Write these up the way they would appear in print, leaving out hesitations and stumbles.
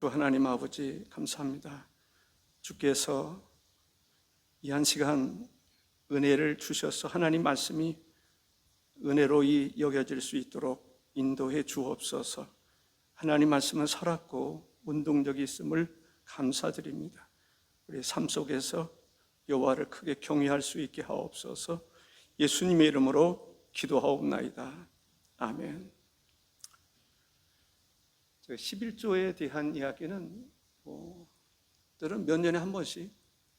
하나님 아버지 감사합니다. 주께서 이 한 시간 은혜를 주셔서 하나님 말씀이 은혜로 여겨질 수 있도록 인도해 주옵소서. 하나님 말씀은 살았고 운동력이 있음을 감사드립니다. 우리 삶 속에서 여호와를 크게 경외할 수 있게 하옵소서. 예수님의 이름으로 기도하옵나이다. 아멘. 11조에 대한 이야기는 들은 몇 년에 한 번씩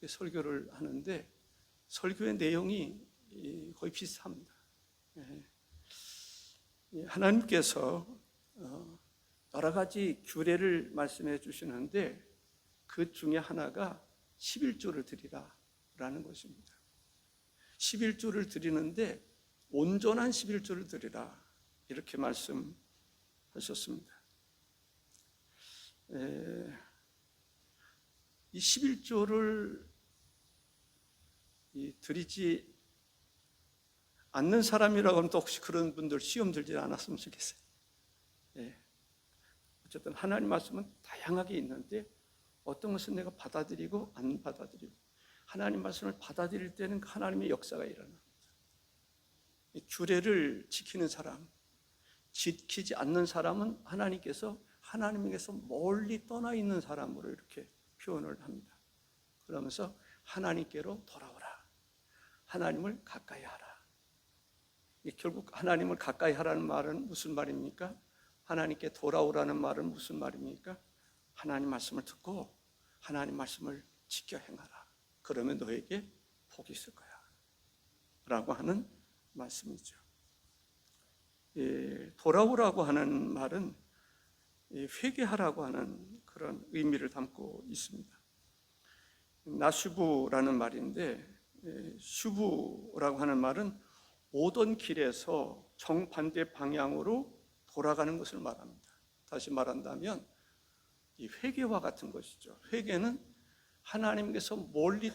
설교를 하는데 설교의 내용이 거의 비슷합니다. 하나님께서 여러 가지 규례를 말씀해 주시는데 그 중에 하나가 11조를 드리라라는 것입니다. 11조를 드리는데 온전한 11조를 드리라 이렇게 말씀하셨습니다. 이 11조를 드리지 않는 사람이라고 하면 또 혹시 그런 분들 시험 들지 않았으면 좋겠어요. 어쨌든 하나님 말씀은 다양하게 있는데 어떤 것은 내가 받아들이고 안 받아들이고, 하나님 말씀을 받아들일 때는 하나님의 역사가 일어납니다. 규례를 지키는 사람, 지키지 않는 사람은 하나님에게서 멀리 떠나 있는 사람으로 이렇게 표현을 합니다. 그러면서 하나님께로 돌아오라, 하나님을 가까이 하라. 결국 하나님을 가까이 하라는 말은 무슨 말입니까? 하나님께 돌아오라는 말은 무슨 말입니까? 하나님 말씀을 듣고 하나님 말씀을 지켜 행하라. 그러면 너에게 복이 있을 거야 라고 하는 말씀이죠. 돌아오라고 하는 말은 회개하라고 하는 그런 의미를 담고 있습니다. 나슈부라는 말인데, 슈부라고 하는 말은 오던 길에서 정반대 방향으로 돌아가는 것을 말합니다. 다시 말한다면 이 회개와 같은 것이죠. 회개는 하나님께서 멀리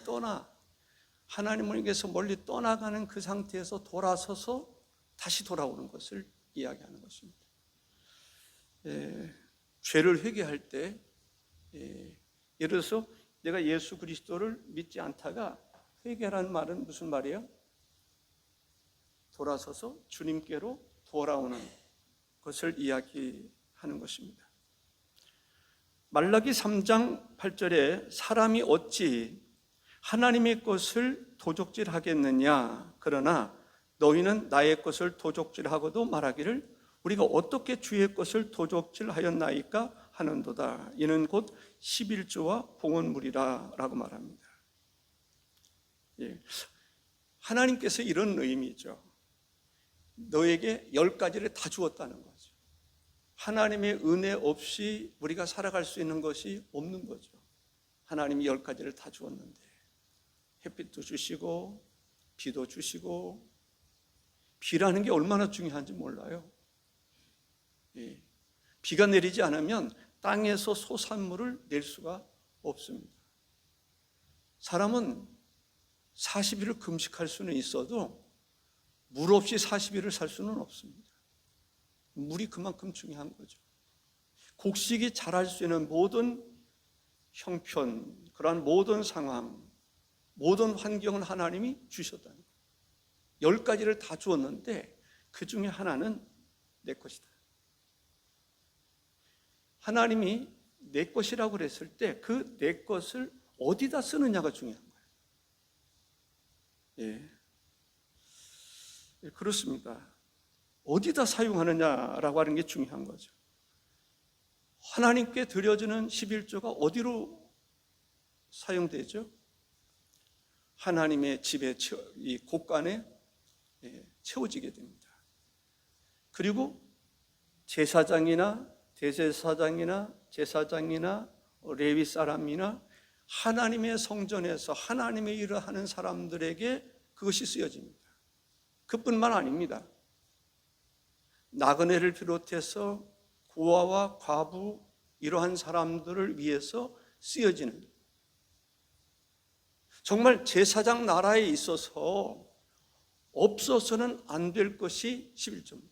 떠나가는 그 상태에서 돌아서서 다시 돌아오는 것을 이야기하는 것입니다. 죄를 회개할 때, 예를 들어서 내가 예수 그리스도를 믿지 않다가 회개라는 말은 무슨 말이에요? 돌아서서 주님께로 돌아오는 것을 이야기하는 것입니다. 말라기 3장 8절에 사람이 어찌 하나님의 것을 도적질하겠느냐, 그러나 너희는 나의 것을 도적질하고도 말하기를 우리가 어떻게 주의 것을 도적질하였나이까 하는도다. 이는 곧 11조와 봉헌물이라 라고 말합니다. 하나님께서 이런 의미죠. 너에게 10가지를 다 주었다는 거죠. 하나님의 은혜 없이 우리가 살아갈 수 있는 것이 없는 거죠. 하나님이 10가지를 다 주었는데 햇빛도 주시고 비도 주시고, 비라는 게 얼마나 중요한지 몰라요. 비가 내리지 않으면 땅에서 소산물을 낼 수가 없습니다. 사람은 40일을 금식할 수는 있어도 물 없이 40일을 살 수는 없습니다. 물이 그만큼 중요한 거죠. 곡식이 자랄 수 있는 모든 형편, 그러한 모든 상황, 모든 환경을 하나님이 주셨다는 거예요. 10가지를 다 주었는데 그 중에 하나는 내 것이다. 하나님이 내 것이라고 그랬을 때 그 내 것을 어디다 쓰느냐가 중요한 거예요. 그렇습니다. 어디다 사용하느냐라고 하는 게 중요한 거죠. 하나님께 드려지는 11조가 어디로 사용되죠? 하나님의 집에, 이 곳간에 채워지게 됩니다. 그리고 제사장이나 대제사장이나 제사장이나 레위 사람이나 하나님의 성전에서 하나님의 일을 하는 사람들에게 그것이 쓰여집니다. 그뿐만 아닙니다. 나그네를 비롯해서 고아와 과부 이러한 사람들을 위해서 쓰여지는, 정말 제사장 나라에 있어서 없어서는 안 될 것이 11조입니다.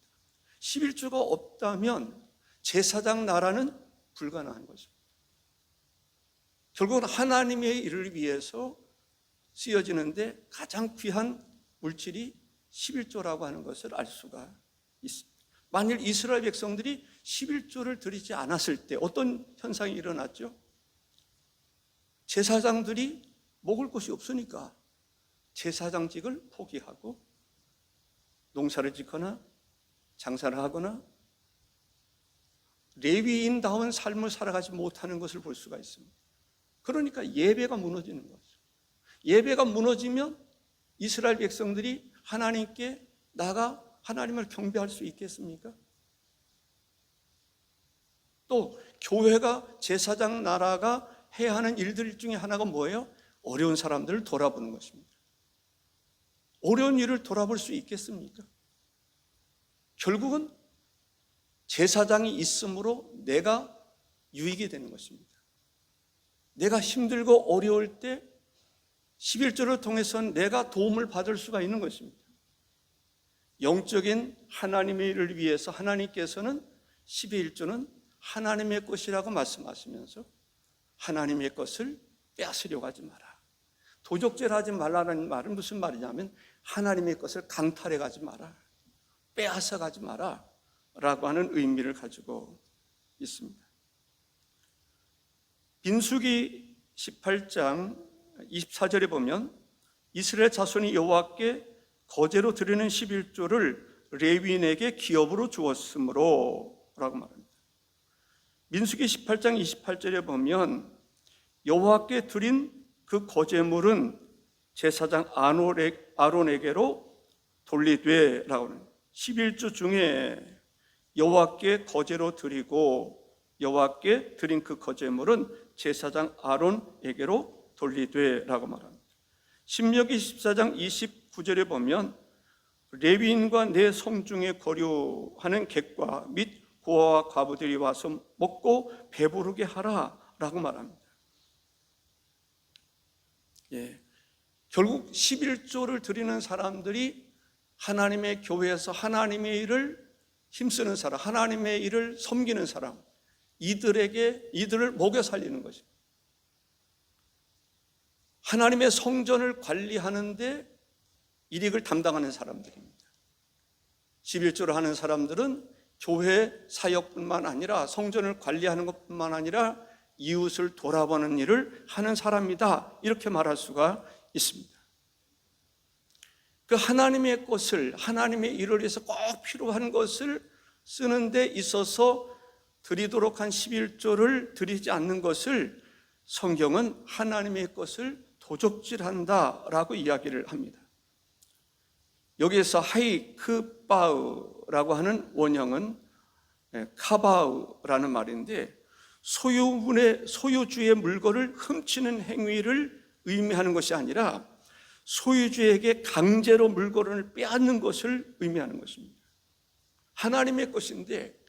11조가 없다면 제사장 나라는 불가능한 것입니다. 결국은 하나님의 일을 위해서 쓰여지는데 가장 귀한 물질이 11조라고 하는 것을 알 수가 있습니다. 만일 이스라엘 백성들이 11조를 드리지 않았을 때 어떤 현상이 일어났죠? 제사장들이 먹을 것이 없으니까 제사장직을 포기하고 농사를 짓거나 장사를 하거나 레위인다운 삶을 살아가지 못하는 것을 볼 수가 있습니다. 그러니까 예배가 무너지는 거죠. 예배가 무너지면 이스라엘 백성들이 하나님께 나가 하나님을 경배할 수 있겠습니까? 또 교회가 제사장 나라가 해야 하는 일들 중에 하나가 뭐예요? 어려운 사람들을 돌아보는 것입니다. 어려운 일을 돌아볼 수 있겠습니까? 결국은 제사장이 있으므로 내가 유익이 되는 것입니다. 내가 힘들고 어려울 때 11조를 통해서는 내가 도움을 받을 수가 있는 것입니다. 영적인 하나님의 일을 위해서 하나님께서는 11조는 하나님의 것이라고 말씀하시면서 하나님의 것을 빼앗으려고 하지 마라. 도적질하지 말라는 말은 무슨 말이냐면 하나님의 것을 강탈해 가지 마라, 빼앗아 가지 마라 라고 하는 의미를 가지고 있습니다. 민수기 18장 24절에 보면 이스라엘 자손이 여호와께 거제로 드리는 11조를 레위인에게 기업으로 주었으므로 라고 말합니다. 민수기 18장 28절에 보면 여호와께 드린 그 거제물은 제사장 아론에게로 돌리되 라고 합니다. 11조 중에 여호와께 거제로 드리고 여호와께 드린 그 거제물은 제사장 아론에게로 돌리되 라고 말합니다. 신명기 14장 29절에 보면 레위인과 내 성중에 거류하는 객과 및 고아와 과부들이 와서 먹고 배부르게 하라 라고 말합니다. 결국 11조를 드리는 사람들이 하나님의 교회에서 하나님의 일을 힘쓰는 사람, 하나님의 일을 섬기는 사람, 이들을 먹여 살리는 것입니다. 하나님의 성전을 관리하는데 일익을 담당하는 사람들입니다. 11조를 하는 사람들은 교회 사역뿐만 아니라 성전을 관리하는 것뿐만 아니라 이웃을 돌아보는 일을 하는 사람이다, 이렇게 말할 수가 있습니다. 그 하나님의 것을, 하나님의 일을 위해서 꼭 필요한 것을 쓰는 데 있어서 드리도록 한 11조를 드리지 않는 것을 성경은 하나님의 것을 도적질한다라고 이야기를 합니다. 여기에서 하이크바우라고 하는 원형은 카바우라는 말인데 소유주의 물건을 훔치는 행위를 의미하는 것이 아니라 소유주에게 강제로 물건을 빼앗는 것을 의미하는 것입니다. 하나님의 것인데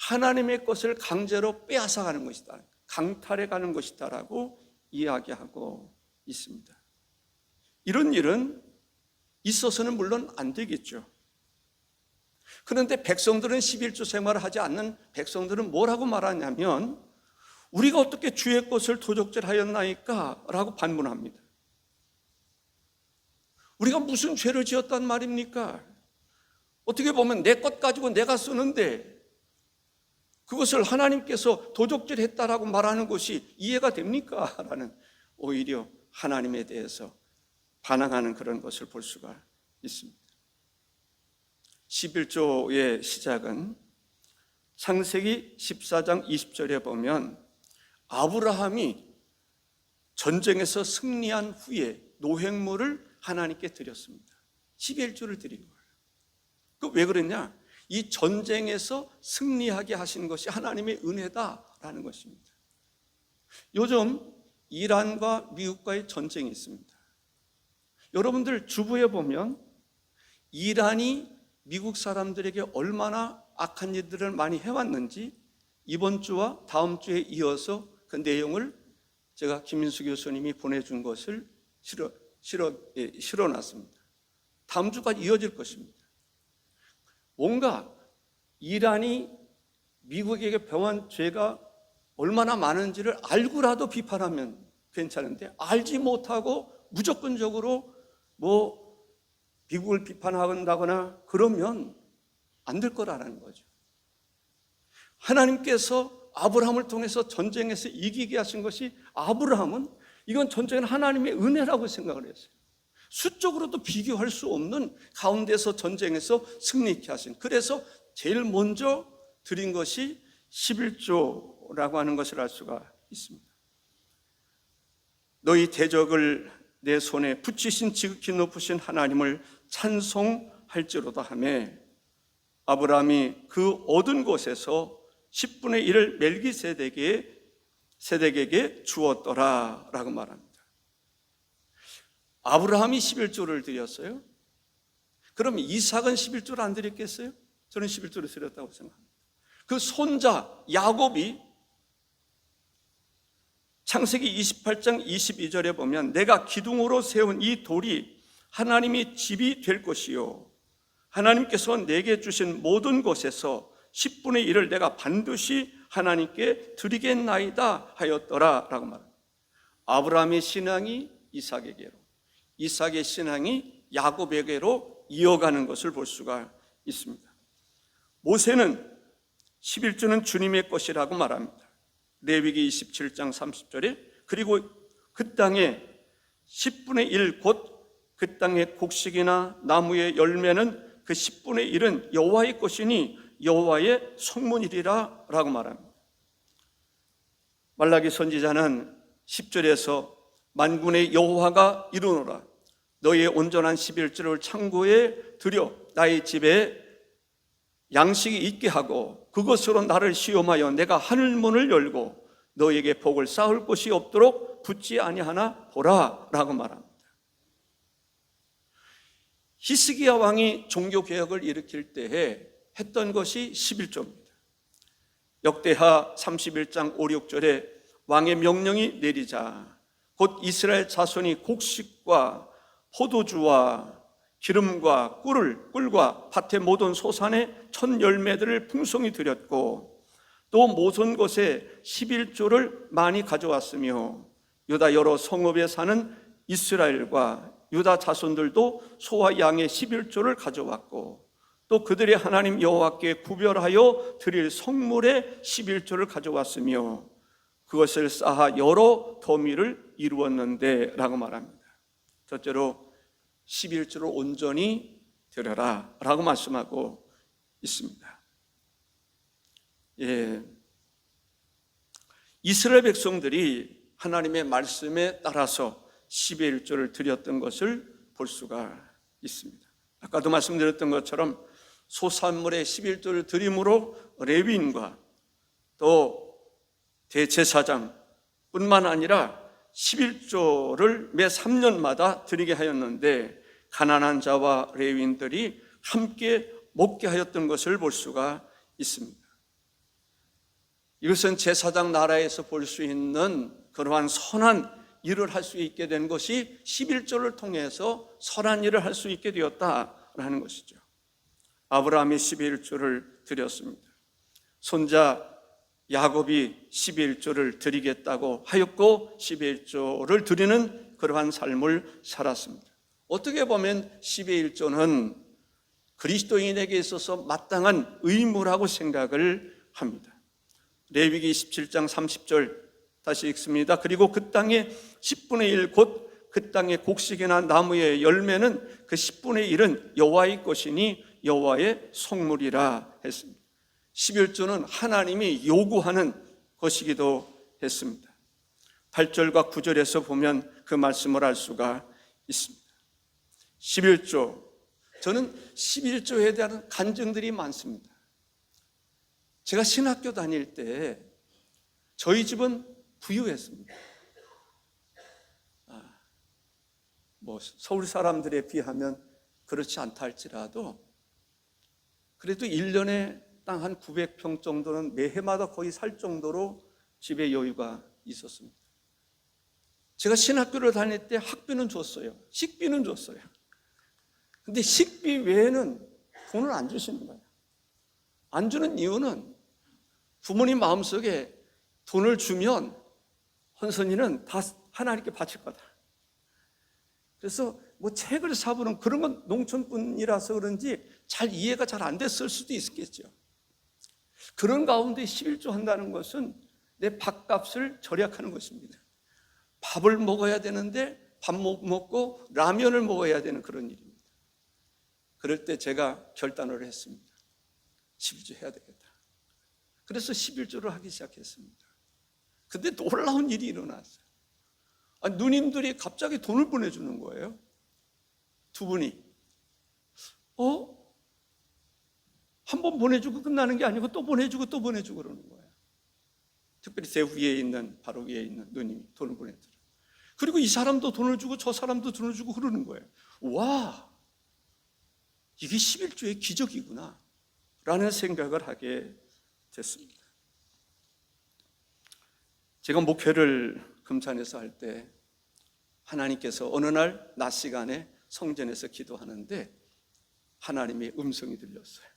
하나님의 것을 강제로 빼앗아가는 것이다, 강탈해가는 것이다라고 이야기하고 있습니다. 이런 일은 있어서는 물론 안 되겠죠. 그런데 백성들은 11조 생활을 하지 않는 백성들은 뭐라고 말하냐면 우리가 어떻게 주의 것을 도적질하였나이까? 라고 반문합니다. 우리가 무슨 죄를 지었단 말입니까? 어떻게 보면 내 것 가지고 내가 쓰는데 그것을 하나님께서 도적질했다라고 말하는 것이 이해가 됩니까? 라는 오히려 하나님에 대해서 반항하는 그런 것을 볼 수가 있습니다. 11조의 시작은 창세기 14장 20절에 보면 아브라함이 전쟁에서 승리한 후에 노획물을 하나님께 드렸습니다. 11조를 드린 거예요. 그 왜 그랬냐? 이 전쟁에서 승리하게 하신 것이 하나님의 은혜다라는 것입니다. 요즘 이란과 미국과의 전쟁이 있습니다. 여러분들 주부에 보면 이란이 미국 사람들에게 얼마나 악한 일들을 많이 해왔는지 이번 주와 다음 주에 이어서 그 내용을 제가 김민수 교수님이 보내준 것을 실어놨습니다. 다음 주까지 이어질 것입니다. 뭔가 이란이 미국에게 범한 죄가 얼마나 많은지를 알고라도 비판하면 괜찮은데, 알지 못하고 무조건적으로 미국을 비판한다거나 그러면 안 될 거라는 거죠. 하나님께서 아브라함을 통해서 전쟁에서 이기게 하신 것이, 아브라함은 이건 전쟁은 하나님의 은혜라고 생각을 했어요. 수적으로도 비교할 수 없는 가운데서 전쟁에서 승리케 하신, 그래서 제일 먼저 드린 것이 11조라고 하는 것을 알 수가 있습니다. 너희 대적을 내 손에 붙이신 지극히 높으신 하나님을 찬송할지로다 하며, 아브라함이 그 얻은 곳에서 10분의 1을 멜기세덱에게 주었더라 라고 말합니다. 아브라함이 11조를 드렸어요? 그럼 이삭은 11조를 안 드렸겠어요? 저는 11조를 드렸다고 생각합니다. 그 손자 야곱이 창세기 28장 22절에 보면, 내가 기둥으로 세운 이 돌이 하나님이 집이 될 것이요, 하나님께서 내게 주신 모든 곳에서 10분의 1을 내가 반드시 하나님께 드리겠나이다 하였더라 라고 말합니다. 아브라함의 신앙이 이삭에게로, 이삭의 신앙이 야곱에게로 이어가는 것을 볼 수가 있습니다. 모세는 11조는 주님의 것이라고 말합니다. 레위기 27장 30절에, 그리고 그 땅에 10분의 1 곧 그 땅의 곡식이나 나무의 열매는 그 10분의 1은 여호와의 것이니 여호와의 성문이리라 라고 말합니다. 말라기 선지자는 10절에서 만군의 여호와가 이르노라, 너희의 온전한 11조를 창고에 들여 나의 집에 양식이 있게 하고 그것으로 나를 시험하여 내가 하늘문을 열고 너희에게 복을 쌓을 곳이 없도록 붙지 아니하나 보라 라고 말합니다. 히스기야 왕이 종교개혁을 일으킬 때에 했던 것이 11조입니다. 역대하 31장 5, 6절에 왕의 명령이 내리자 곧 이스라엘 자손이 곡식과 포도주와 기름과 꿀과 밭의 모든 소산의 첫 열매들을 풍성히 드렸고, 또 모든 곳에 11조를 많이 가져왔으며, 유다 여러 성읍에 사는 이스라엘과 유다 자손들도 소와 양의 11조를 가져왔고, 또 그들의 하나님 여호와께 구별하여 드릴 성물의 11조를 가져왔으며 그것을 쌓아 여러 더미를 이루었는데 라고 말합니다. 첫째로 11조를 온전히 드려라 라고 말씀하고 있습니다. 이스라엘 백성들이 하나님의 말씀에 따라서 11조를 드렸던 것을 볼 수가 있습니다. 아까도 말씀드렸던 것처럼 소산물의 11조를 드림으로 레위인과 또 대제사장 뿐만 아니라 11조를 매 3년마다 드리게 하였는데, 가난한 자와 레위인들이 함께 먹게 하였던 것을 볼 수가 있습니다. 이것은 제사장 나라에서 볼 수 있는 그러한 선한 일을 할 수 있게 된 것이 11조를 통해서 선한 일을 할 수 있게 되었다라는 것이죠. 아브라함이 11조를 드렸습니다. 손자 야곱이 11조를 드리겠다고 하였고 11조를 드리는 그러한 삶을 살았습니다. 어떻게 보면 11조는 그리스도인에게 있어서 마땅한 의무라고 생각을 합니다. 레위기 27장 30절 다시 읽습니다. 그리고 그 땅의 10분의 1 곧 그 땅의 곡식이나 나무의 열매는 그 10분의 1은 여호와의 것이니 여호와의 성물이라 했습니다. 11조는 하나님이 요구하는 것이기도 했습니다. 8절과 9절에서 보면 그 말씀을 알 수가 있습니다. 11조, 저는 11조에 대한 간증들이 많습니다. 제가 신학교 다닐 때 저희 집은 부유했습니다. 서울 사람들에 비하면 그렇지 않다 할지라도 그래도 1년에 땅 한 900평 정도는 매해마다 거의 살 정도로 집에 여유가 있었습니다. 제가 신학교를 다닐 때 학비는 줬어요. 식비는 줬어요. 근데 식비 외에는 돈을 안 주시는 거예요. 안 주는 이유는 부모님 마음속에 돈을 주면 헌선이는 다 하나님께 바칠 거다. 그래서 뭐 책을 사보는 그런 건 농촌분이라서 그런지 잘 이해가 잘 안 됐을 수도 있겠죠. 그런 가운데 11조 한다는 것은 내 밥값을 절약하는 것입니다. 밥을 먹어야 되는데 밥 못 먹고 라면을 먹어야 되는 그런 일입니다. 그럴 때 제가 결단을 했습니다. 11조 해야 되겠다. 그래서 11조를 하기 시작했습니다. 근데 놀라운 일이 일어났어요. 누님들이 갑자기 돈을 보내주는 거예요. 두 분이. 한 번 보내주고 끝나는 게 아니고 또 보내주고 또 보내주고 그러는 거예요. 특별히 제 위에 있는, 바로 위에 있는 누님이 돈을 보내더라고요. 그리고 이 사람도 돈을 주고 저 사람도 돈을 주고 그러는 거예요. 와, 이게 11조의 기적이구나 라는 생각을 하게 됐습니다. 제가 목회를 금산에서 할 때 하나님께서 어느 날 낮 시간에 성전에서 기도하는데 하나님의 음성이 들렸어요.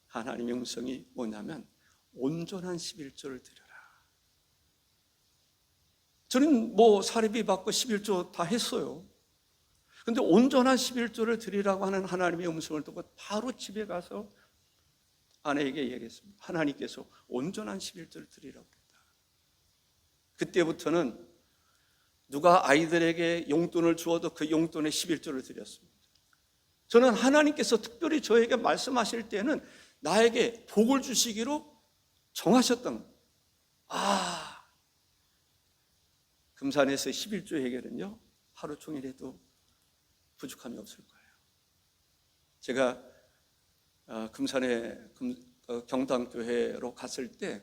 하나님의 음성이 뭐냐면 온전한 11조를 드려라. 저는 뭐 사례비 받고 11조 다 했어요. 근데 온전한 11조를 드리라고 하는 하나님의 음성을 듣고 바로 집에 가서 아내에게 얘기했습니다. 하나님께서 온전한 11조를 드리라고 했다. 그때부터는 누가 아이들에게 용돈을 주어도 그 용돈에 11조를 드렸습니다. 저는 하나님께서 특별히 저에게 말씀하실 때는 나에게 복을 주시기로 정하셨던 거예요. 금산에서 11조 해결은요 하루 종일 해도 부족함이 없을 거예요. 제가 금산의 경당교회로 갔을 때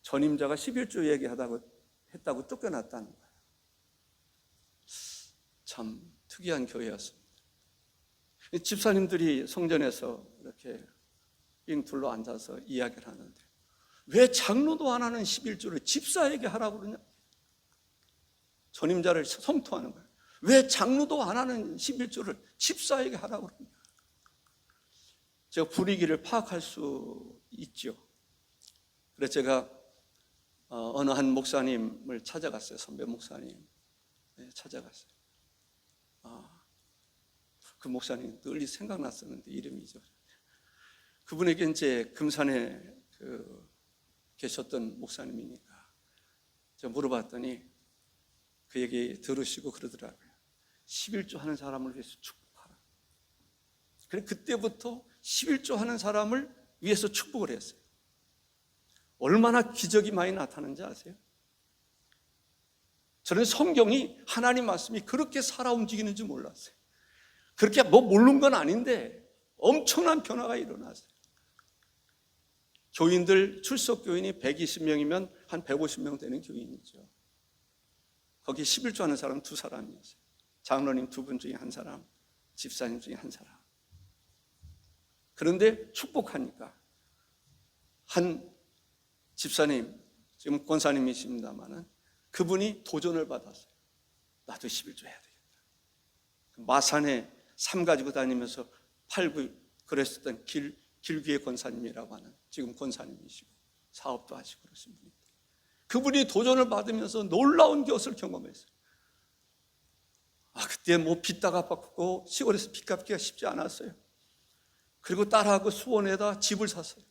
전임자가 11조 얘기했다고 쫓겨났다는 거예요. 참 특이한 교회였습니다. 집사님들이 성전에서 이렇게 빙 둘러 앉아서 이야기를 하는데 왜 장로도 안 하는 11조를 집사에게 하라고 그러냐? 전임자를 성토하는 거예요. 왜 장로도 안 하는 11조를 집사에게 하라고 그러냐? 제가 분위기를 파악할 수 있죠. 그래서 제가 어느 한 목사님을 찾아갔어요. 선배 목사님 찾아갔어요. 그 목사님 널리 생각났었는데 이름이죠. 그분에게 이제 금산에 계셨던 목사님이니까 제가 물어봤더니 그 얘기 들으시고 그러더라고요. 11조 하는 사람을 위해서 축복하라. 그래 그때부터 11조 하는 사람을 위해서 축복을 했어요. 얼마나 기적이 많이 나타나는지 아세요? 저는 성경이 하나님 말씀이 그렇게 살아 움직이는지 몰랐어요. 그렇게 뭐 모르는 건 아닌데 엄청난 변화가 일어났어요. 교인들 출석 교인이 120명이면 한 150명 되는 교인이죠. 거기 11조 하는 사람 2사람이었어요. 장로님 2분 중에 1사람, 집사님 중에 1사람. 그런데 축복하니까 한 집사님, 지금 권사님이십니다마는 그분이 도전을 받았어요. 나도 11조 해야 되겠다. 마산에 삶 가지고 다니면서 팔고 그랬었던 길귀의 권사님이라고 하는 지금 권사님이시고 사업도 하시고 그러신 분인데 그분이 도전을 받으면서 놀라운 것을 경험했어요. 그때 뭐 빚다 갚았고 시골에서 빚 갚기가 쉽지 않았어요. 그리고 딸하고 수원에다 집을 샀어요.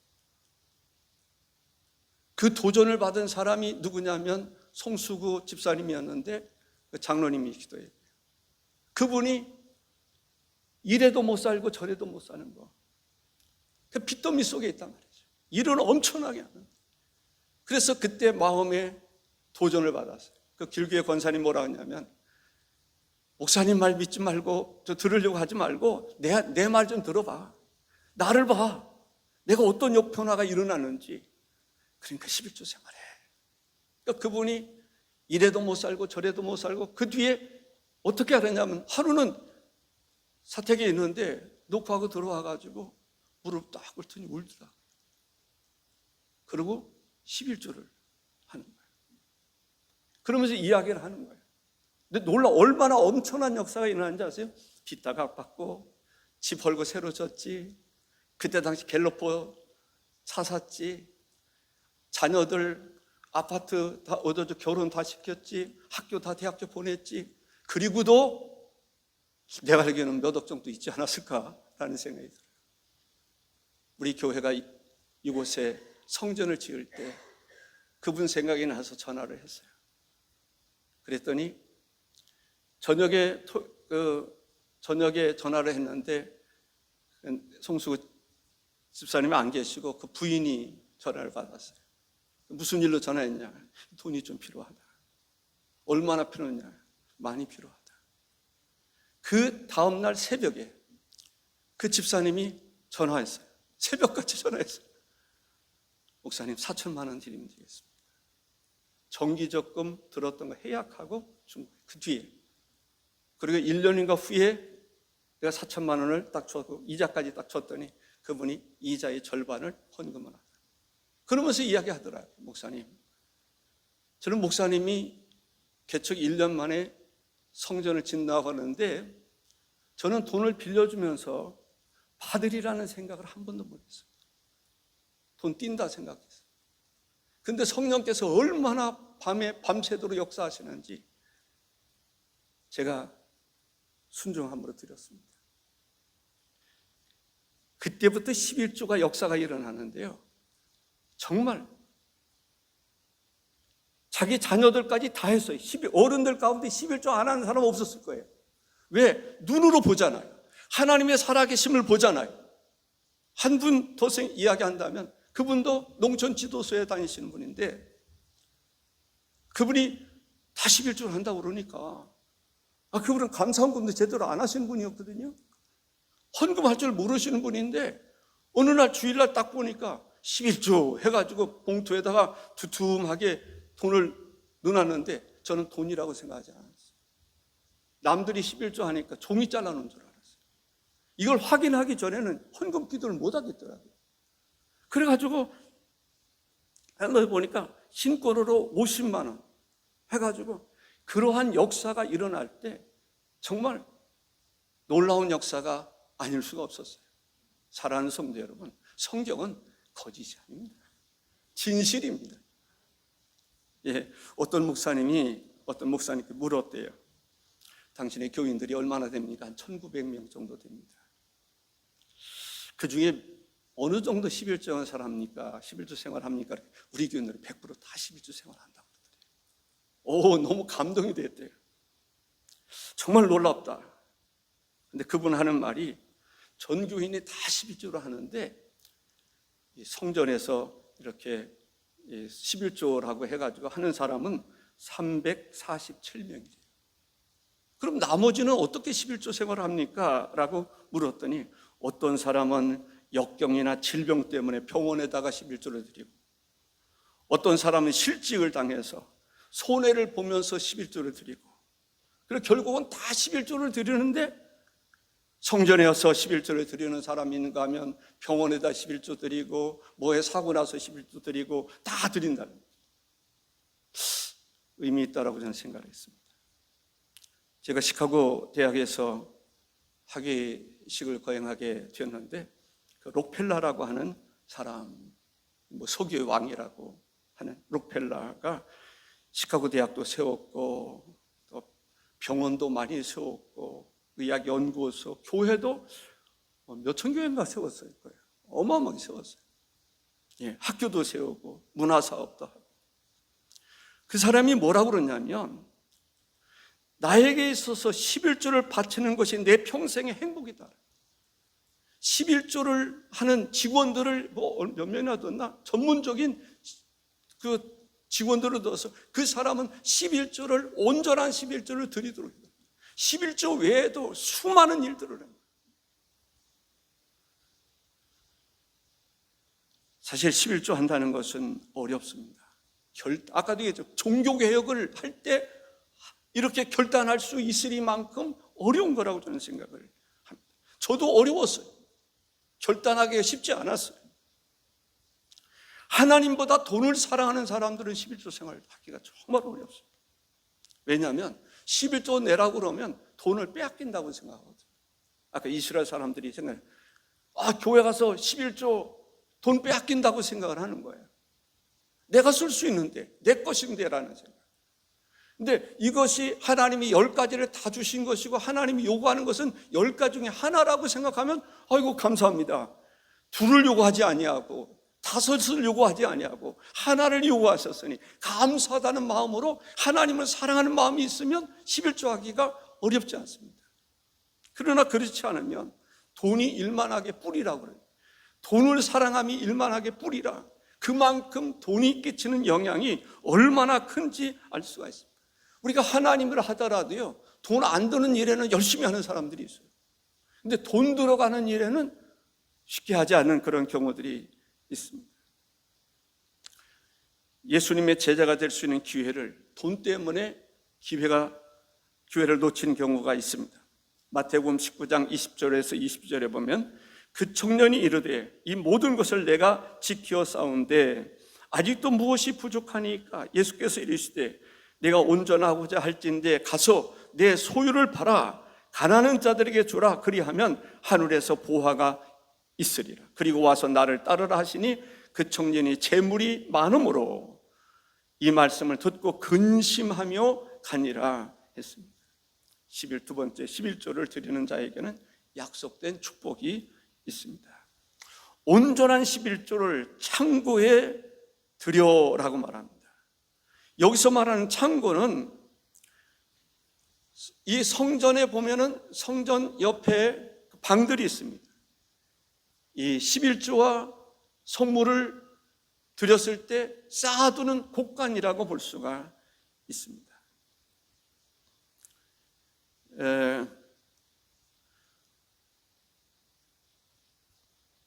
그 도전을 받은 사람이 누구냐면 송수구 집사님이었는데 그 장로님이시기도 해요. 그분이 이래도 못 살고 저래도 못 사는 거. 그 빚더미 속에 있단 말이죠. 일은 엄청나게 하는. 그래서 그때 마음에 도전을 받았어요. 그 길교회 권사님 뭐라 하냐면 목사님 말 믿지 말고 저 들으려고 하지 말고 내 말 좀 들어봐. 나를 봐. 내가 어떤 역변화가 일어나는지. 그러니까 11조 생활해. 그러니까 그분이 이래도 못 살고 저래도 못 살고 그 뒤에 어떻게 하느냐면 하루는 사택에 있는데 녹화하고 들어와가지고 무릎 딱 꿇더니 울더라고요. 그리고 11조를 하는 거예요. 그러면서 이야기를 하는 거예요. 근데 얼마나 엄청난 역사가 일어나는지 아세요? 빚 다 갚았고 집 헐고 새로 졌지. 그때 당시 갤러퍼 차 샀지. 자녀들 아파트 다 얻어줘, 결혼 다 시켰지, 학교 다 대학교 보냈지. 그리고도 내가 알기로는 몇 억 정도 있지 않았을까라는 생각이 들어요. 우리 교회가 이곳에 성전을 지을 때 그분 생각이 나서 전화를 했어요. 그랬더니 저녁에 전화를 했는데 송수 집사님이 안 계시고 그 부인이 전화를 받았어요. 무슨 일로 전화했냐? 돈이 좀 필요하다. 얼마나 필요하냐? 많이 필요하다. 그 다음날 새벽에 그 집사님이 전화했어요. 새벽같이 전화했어요. 목사님 4천만 원 드리면 되겠습니다. 정기적금 들었던 거 해약하고 그 뒤에, 그리고 1년인가 후에 내가 4천만 원을 딱 줬고 이자까지 딱 줬더니 그분이 이자의 절반을 헌금을 하더라고요. 그러면서 이야기하더라고요. 목사님, 저는 목사님이 개척 1년 만에 성전을 짓는다고 하는데 저는 돈을 빌려주면서 받으리라는 생각을 한 번도 못했어요. 돈 띈다 생각했어요. 근데 성령께서 얼마나 밤새도록 역사하시는지 제가 순종함으로 드렸습니다. 그때부터 11조가 역사가 일어나는데요, 정말 자기 자녀들까지 다 했어요. 어른들 가운데 11조 안 하는 사람 없었을 거예요. 왜? 눈으로 보잖아요. 하나님의 살아계심을 보잖아요. 한 분 더 이야기한다면 그분도 농촌 지도소에 다니시는 분인데 그분이 다 11조를 한다고 그러니까 그분은 감사헌금도 제대로 안 하시는 분이었거든요. 헌금할 줄 모르시는 분인데 어느 날 주일날 딱 보니까 11조 해가지고 봉투에다가 두툼하게 돈을 넣어놨는데 저는 돈이라고 생각하지 않았어요. 남들이 11조 하니까 종이 잘라놓은 줄 알았어요. 이걸 확인하기 전에는 헌금 기도를 못 하겠더라고요. 그래가지고 한번 보니까 신고로로 50만 원 해가지고 그러한 역사가 일어날 때 정말 놀라운 역사가 아닐 수가 없었어요. 사랑하는 성도 여러분, 성경은 거짓이 아닙니다. 진실입니다. 어떤 목사님께 물었대요. 당신의 교인들이 얼마나 됩니까? 한 1900명 정도 됩니다. 그 중에 어느 정도 11조 생활합니까? 11조 생활합니까? 우리 교인들은 100% 다 11조 생활한다고 그러더래요. 너무 감동이 됐대요. 정말 놀랍다. 근데 그분 하는 말이 전 교인이 다 11조로 하는데 성전에서 이렇게 11조라고 해가지고 하는 사람은 347명이래요. 그럼 나머지는 어떻게 11조 생활을 합니까? 라고 물었더니 어떤 사람은 역경이나 질병 때문에 병원에다가 11조를 드리고 어떤 사람은 실직을 당해서 손해를 보면서 11조를 드리고 그리고 결국은 다 11조를 드리는데 성전에 와서 11조를 드리는 사람이 있는가 하면 병원에다 11조 드리고 뭐에 사고 나서 11조 드리고 다 드린다는 거예요. 의미 있다라고 저는 생각을 했습니다. 제가 시카고 대학에서 학위식을 거행하게 되었는데 그 록펠러라고 하는 사람, 석유의 왕이라고 하는 록펠러가 시카고 대학도 세웠고 또 병원도 많이 세웠고 의학 연구소, 교회도 몇천 교회인가 세웠을 거예요. 어마어마하게 세웠어요. 학교도 세우고 문화사업도 하고. 그 사람이 뭐라고 그러냐면 나에게 있어서 11조를 바치는 것이 내 평생의 행복이다. 11조를 하는 직원들을 몇 명이나 뒀나? 전문적인 그 직원들을 둬서 그 사람은 11조를 온전한 11조를 드리도록 해요. 11조 외에도 수많은 일들을 합니다. 사실 11조 한다는 것은 어렵습니다. 아까도 얘기했죠. 종교개혁을 할 때 이렇게 결단할 수 있으리만큼 어려운 거라고 저는 생각을 합니다. 저도 어려웠어요. 결단하기가 쉽지 않았어요. 하나님보다 돈을 사랑하는 사람들은 11조 생활을 하기가 정말 어렵습니다. 왜냐하면 11조 내라고 그러면 돈을 빼앗긴다고 생각하거든요. 아까 이스라엘 사람들이 생각해요. 교회 가서 11조 돈 빼앗긴다고 생각을 하는 거예요. 내가 쓸 수 있는데, 내 것인데 라는 생각. 근데 이것이 하나님이 10가지를 다 주신 것이고 하나님이 요구하는 것은 10가지 중에 하나라고 생각하면 아이고 감사합니다. 2를 요구하지 아니하고 5을 요구하지 아니하고 하나를 요구하셨으니 감사하다는 마음으로 하나님을 사랑하는 마음이 있으면 11조 하기가 어렵지 않습니다. 그러나 그렇지 않으면 돈이 일만하게 뿌리라고 그래요. 돈을 사랑함이 일만하게 뿌리라. 그만큼 돈이 끼치는 영향이 얼마나 큰지 알 수가 있습니다. 우리가 하나님을 하더라도요, 돈 안 드는 일에는 열심히 하는 사람들이 있어요. 근데 돈 들어가는 일에는 쉽게 하지 않는 그런 경우들이 있습니다. 예수님의 제자가 될 수 있는 기회를 돈 때문에 기회를 놓친 경우가 있습니다. 마태복음 19장 20절에서 22절에 보면 그 청년이 이르되 이 모든 것을 내가 지켜 싸운데 아직도 무엇이 부족하니까? 예수께서 이르시되 내가 온전하고자 할진대 가서 내 소유를 팔아 가난한 자들에게 주라. 그리하면 하늘에서 보화가 있으리라. 그리고 와서 나를 따르라 하시니 그 청년이 재물이 많음으로 이 말씀을 듣고 근심하며 가니라 했습니다. 11조 11조를 드리는 자에게는 약속된 축복이 있습니다. 온전한 11조를 창고에 드려라고 말합니다. 여기서 말하는 창고는 이 성전에 보면은 성전 옆에 방들이 있습니다. 이 11조와 성물을 드렸을 때 쌓아두는 곳간이라고 볼 수가 있습니다.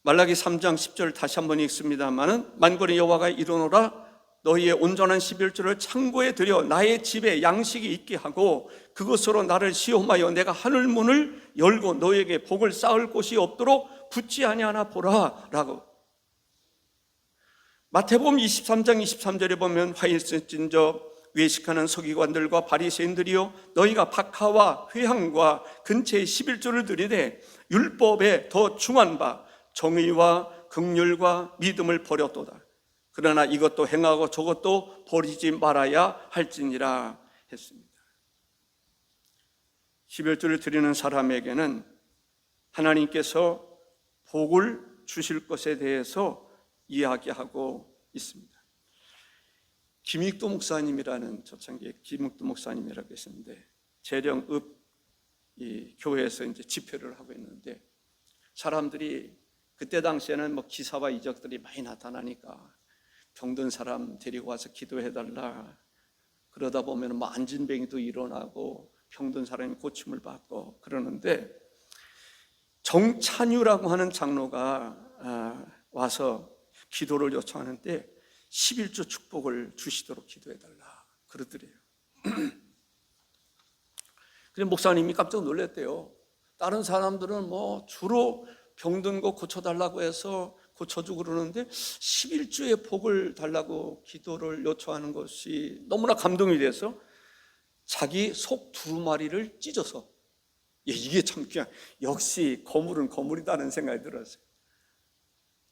말라기 3장 10절 다시 한번 읽습니다마는 만군의 여호와가 이르노라 너희의 온전한 11조를 창고에 들여 나의 집에 양식이 있게 하고 그것으로 나를 시험하여 내가 하늘 문을 열고 너희에게 복을 쌓을 곳이 없도록 붙지 아니하나 보라 라고. 마태복음 23장 23절에 보면 화일센진저 외식하는 서기관들과 바리새인들이요 너희가 박하와 회향과 근처에 11조를 드리되 율법에 더 중한 바 정의와 긍휼과 믿음을 버렸도다. 그러나 이것도 행하고 저것도 버리지 말아야 할지니라 했습니다. 11조를 드리는 사람에게는 하나님께서 복을 주실 것에 대해서 이야기하고 있습니다. 김익도 목사님이라는 초창기에 김익도 목사님이라고 있었는데 재령읍 이 교회에서 이제 집회를 하고 있는데 사람들이 그때 당시에는 뭐 기사와 이적들이 많이 나타나니까 병든 사람 데리고 와서 기도해달라. 그러다 보면 뭐 안진뱅이도 일어나고 병든 사람이 고침을 받고 그러는데 정찬유라고 하는 장로가 와서 기도를 요청하는데 11조 축복을 주시도록 기도해달라 그러더래요. 그래서 목사님이 깜짝 놀랐대요. 다른 사람들은 뭐 주로 병든 거 고쳐달라고 해서 고쳐주고 그러는데 11조의 복을 달라고 기도를 요청하는 것이 너무나 감동이 돼서 자기 속 두루마리를 찢어서 이게 참 그냥 역시 거물은 거물이다는 생각이 들었어요.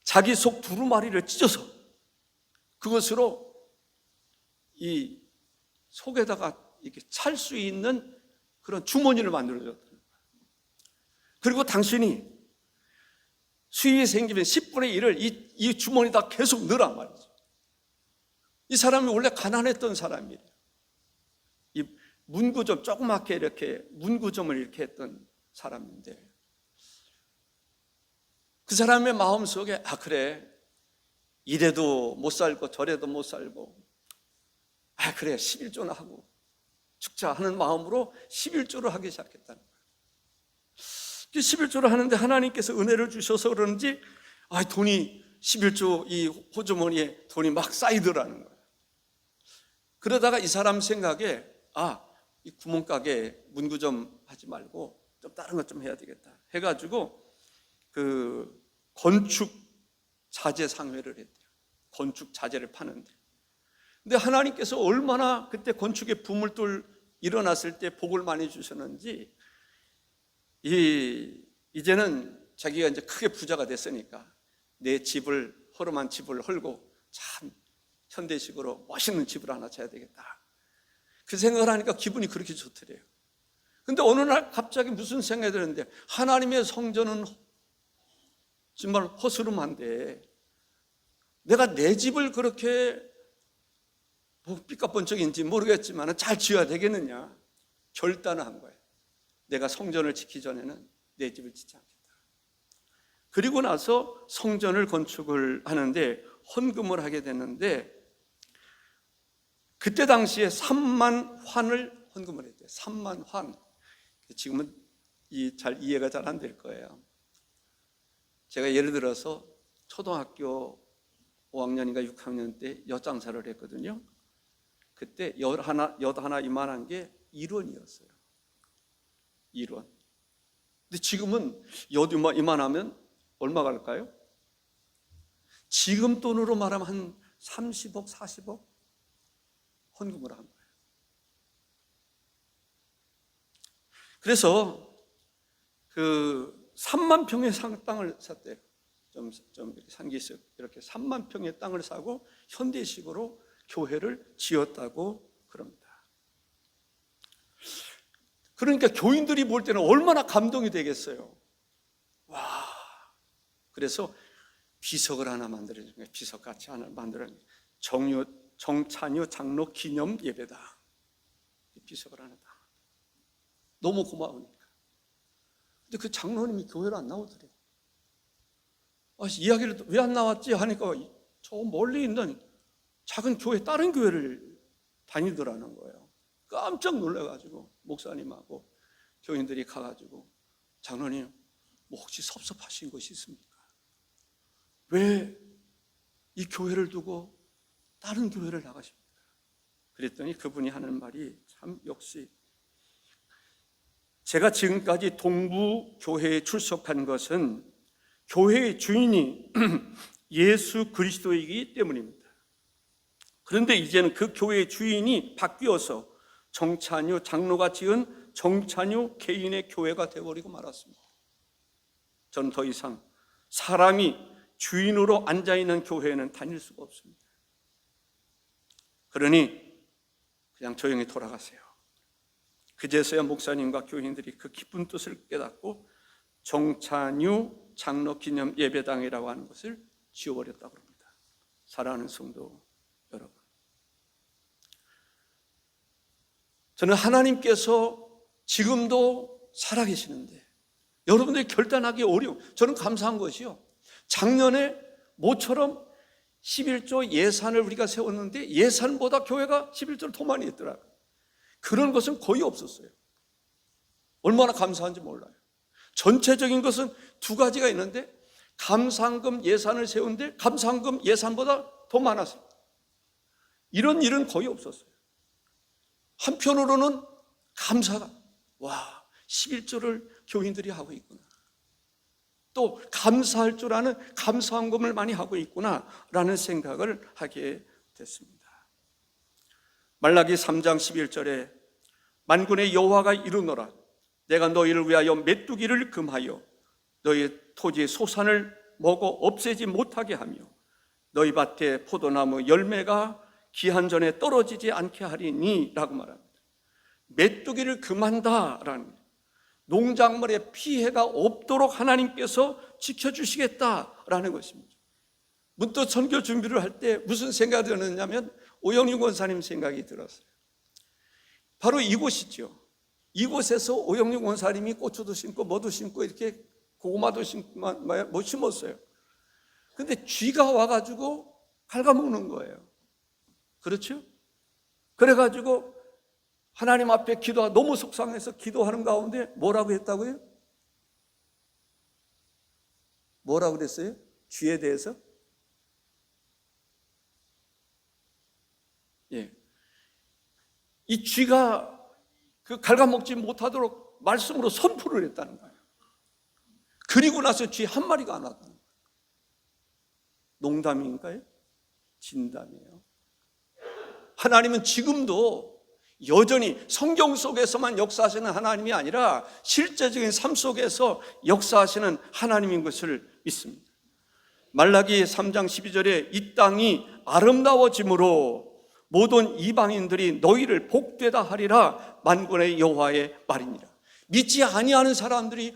자기 속 두루마리를 찢어서 그것으로 이 속에다가 이렇게 찰 수 있는 그런 주머니를 만들어줬더라고요. 그리고 당신이 수입이 생기면 10분의 1을 이 주머니에다 계속 넣으란 말이죠. 이 사람이 원래 가난했던 사람이에요. 이 문구점 조그맣게 이렇게 문구점을 이렇게 했던 사람인데 그 사람의 마음속에 그래 이래도 못 살고 저래도 못 살고 그래 11조나 하고 죽자 하는 마음으로 11조를 하기 시작했다는 거예요. 11조를 하는데 하나님께서 은혜를 주셔서 그런지 돈이 11조 이 호주머니에 돈이 막 쌓이더라는 거예요. 그러다가 이 사람 생각에 이 구멍가게 문구점 하지 말고 좀 다른 것 좀 해야 되겠다 해가지고 그 건축 자재 상회를 했대요. 건축 자재를 파는데. 근데 하나님께서 얼마나 그때 건축의 붐을 일어났을 때 복을 많이 주셨는지 이제는 자기가 이제 크게 부자가 됐으니까 내 집을 허름한 집을 헐고 참 현대식으로 멋있는 집을 하나 져야 되겠다. 그 생각을 하니까 기분이 그렇게 좋더래요. 근데 어느 날 갑자기 무슨 생각이 들었는데, 하나님의 성전은 정말 허스름한데 내가 내 집을 그렇게 뭐 삐까번쩍인지 모르겠지만 잘 지어야 되겠느냐 결단을 한 거예요. 내가 성전을 짓기 전에는 내 집을 짓지 않겠다. 그리고 나서 성전을 건축을 하는데 헌금을 하게 됐는데, 그때 당시에 3만 환을 헌금을 했대요. 3만 환. 지금은 잘 이해가 잘 안 될 거예요. 제가 예를 들어서 초등학교 5학년인가 6학년 때 엿장사를 했거든요. 그때 엿 하나 이만한 게 1원이었어요. 1원. 근데 지금은 엿 이만하면 얼마 갈까요? 지금 돈으로 말하면 한 30억, 40억 헌금을 한 거예요. 그래서 그 3만 평의 땅을 샀대요. 좀 상기식 이렇게 3만 평의 땅을 사고 현대식으로 교회를 지었다고 그럽니다. 그러니까 교인들이 볼 때는 얼마나 감동이 되겠어요. 와. 그래서 비석을 하나 만들어준 거예요. 비석같이 하나 만들어준 거예요. 정찬유 장로 기념 예배당. 비석을 하나 다. 너무 고마우니까. 근데 그 장로님이 교회를 안 나오더래요. 이야기를 왜 안 나왔지 하니까 저 멀리 있는 작은 교회, 다른 교회를 다니더라는 거예요. 깜짝 놀라가지고 목사님하고 교인들이 가가지고, 장로님 뭐 혹시 섭섭하신 것이 있습니까? 왜 이 교회를 두고 다른 교회를 나가십니까? 그랬더니 그분이 하는 말이 참 역시, 제가 지금까지 동부 교회에 출석한 것은 교회의 주인이 예수 그리스도이기 때문입니다. 그런데 이제는 그 교회의 주인이 바뀌어서 정찬유 장로가 지은 정찬유 개인의 교회가 되어버리고 말았습니다. 저는 더 이상 사람이 주인으로 앉아있는 교회에는 다닐 수가 없습니다. 그러니 그냥 조용히 돌아가세요. 그제서야 목사님과 교인들이 그 깊은 뜻을 깨닫고 정찬유 장로 기념 예배당이라고 하는 것을 지어버렸다고 합니다. 사랑하는 성도 여러분, 저는 하나님께서 지금도 살아계시는데 여러분들이 결단하기 어려운, 저는 감사한 것이요, 작년에 모처럼 11조 예산을 우리가 세웠는데 예산보다 교회가 11조를 더 많이 했더라고요. 그런 것은 거의 없었어요. 얼마나 감사한지 몰라요. 전체적인 것은 두 가지가 있는데, 감사헌금 예산을 세우는데 감사헌금 예산보다 더 많았습니다. 이런 일은 거의 없었어요. 한편으로는 감사가, 와, 11조를 교인들이 하고 있구나, 또 감사할 줄 아는 감사헌금을 많이 하고 있구나 라는 생각을 하게 됐습니다. 말라기 3장 11절에 만군의 여호와가 이르노라, 내가 너희를 위하여 메뚜기를 금하여 너희 토지의 소산을 먹어 없애지 못하게 하며 너희 밭에 포도나무 열매가 기한 전에 떨어지지 않게 하리니 라고 말합니다. 메뚜기를 금한다라는, 농작물에 피해가 없도록 하나님께서 지켜주시겠다라는 것입니다. 문득 선교 준비를 할 때 무슨 생각이 들었냐면 오영윤 권사님 생각이 들었어요. 바로 이곳이죠. 이곳에서 오영윤 권사님이 고추도 심고 뭐도 심고 이렇게 고구마도 심고 뭐 심었어요. 근데 쥐가 와가지고 갉아먹는 거예요. 그렇죠? 그래가지고 하나님 앞에 기도하, 너무 속상해서 기도하는 가운데 뭐라고 했다고요? 뭐라고 그랬어요? 쥐에 대해서? 예. 이 쥐가 그 갉아먹지 못하도록 말씀으로 선포를 했다는 거예요. 그리고 나서 쥐 한 마리가 안 왔다는 거예요. 농담인가요? 진담이에요. 하나님은 지금도 여전히 성경 속에서만 역사하시는 하나님이 아니라 실제적인 삶 속에서 역사하시는 하나님인 것을 믿습니다. 말라기 3장 12절에 이 땅이 아름다워짐으로 모든 이방인들이 너희를 복되다 하리라 만군의 여호와의 말이니라. 믿지 아니하는 사람들이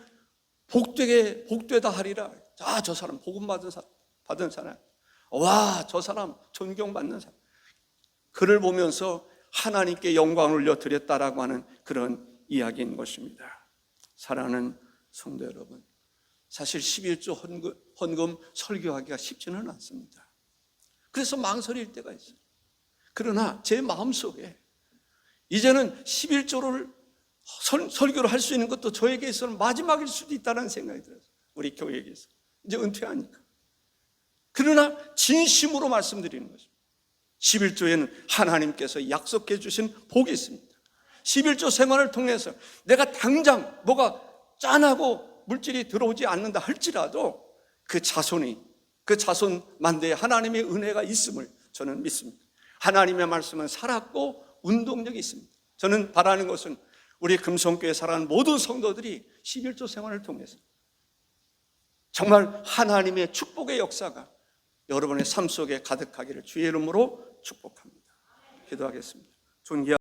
복되다 하리라. 아, 저 사람 복음 받은 사람, 와, 저 사람 존경받는 사람. 그를 보면서 하나님께 영광을 올려드렸다라고 하는 그런 이야기인 것입니다. 사랑하는 성도 여러분, 사실 11조 헌금 설교하기가 쉽지는 않습니다. 그래서 망설일 때가 있어요. 그러나 제 마음속에 이제는 11조를 설교를 할 수 있는 것도 저에게 있어서는 마지막일 수도 있다는 생각이 들어요. 우리 교회에서 이제 은퇴하니까. 그러나 진심으로 말씀드리는 것입니다. 11조에는 하나님께서 약속해 주신 복이 있습니다. 11조 생활을 통해서 내가 당장 뭐가 짠하고 물질이 들어오지 않는다 할지라도 그 자손 만대에 하나님의 은혜가 있음을 저는 믿습니다. 하나님의 말씀은 살았고 운동력이 있습니다. 저는 바라는 것은 우리 금성교회 살아가는 모든 성도들이 11조 생활을 통해서 정말 하나님의 축복의 역사가 여러분의 삶 속에 가득하기를 주의 이름으로 축복합니다. 기도하겠습니다. 존귀한